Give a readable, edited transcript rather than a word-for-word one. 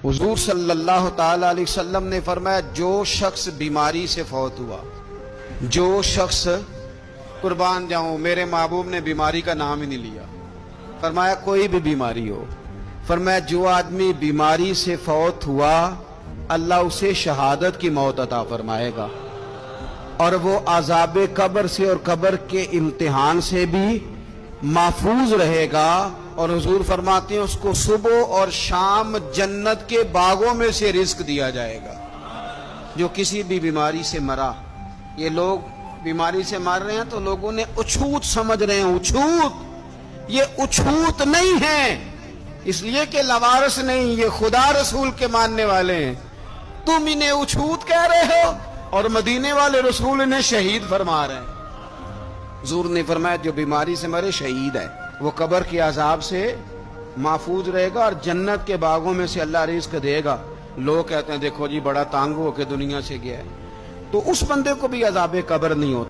حضور صلی اللہ تعالی علیہ وسلم نے فرمایا جو شخص بیماری سے فوت ہوا، جو شخص، قربان جاؤں میرے محبوب نے بیماری کا نام ہی نہیں لیا، فرمایا کوئی بھی بیماری ہو، فرمایا جو آدمی بیماری سے فوت ہوا اللہ اسے شہادت کی موت عطا فرمائے گا، اور وہ عذاب قبر سے اور قبر کے امتحان سے بھی محفوظ رہے گا، اور حضور فرماتے ہیں اس کو صبح اور شام جنت کے باغوں میں سے رزق دیا جائے گا۔ جو کسی بھی بیماری سے مرا، یہ لوگ بیماری سے مر رہے ہیں تو لوگوں نے اچھوت سمجھ رہے ہیں، اچھوت، یہ اچھوت نہیں ہے، اس لیے کہ لوارث نہیں، یہ خدا رسول کے ماننے والے ہیں، تم انہیں اچھوت کہہ رہے ہو، اور مدینے والے رسول انہیں شہید فرما رہے ہیں۔ حضور نے فرمایا جو بیماری سے مرے شہید ہے، وہ قبر کے عذاب سے محفوظ رہے گا اور جنت کے باغوں میں سے اللہ رزق دے گا۔ لوگ کہتے ہیں دیکھو جی بڑا تانگ ہو کے دنیا سے گیا ہے، تو اس بندے کو بھی عذاب قبر نہیں ہوتا۔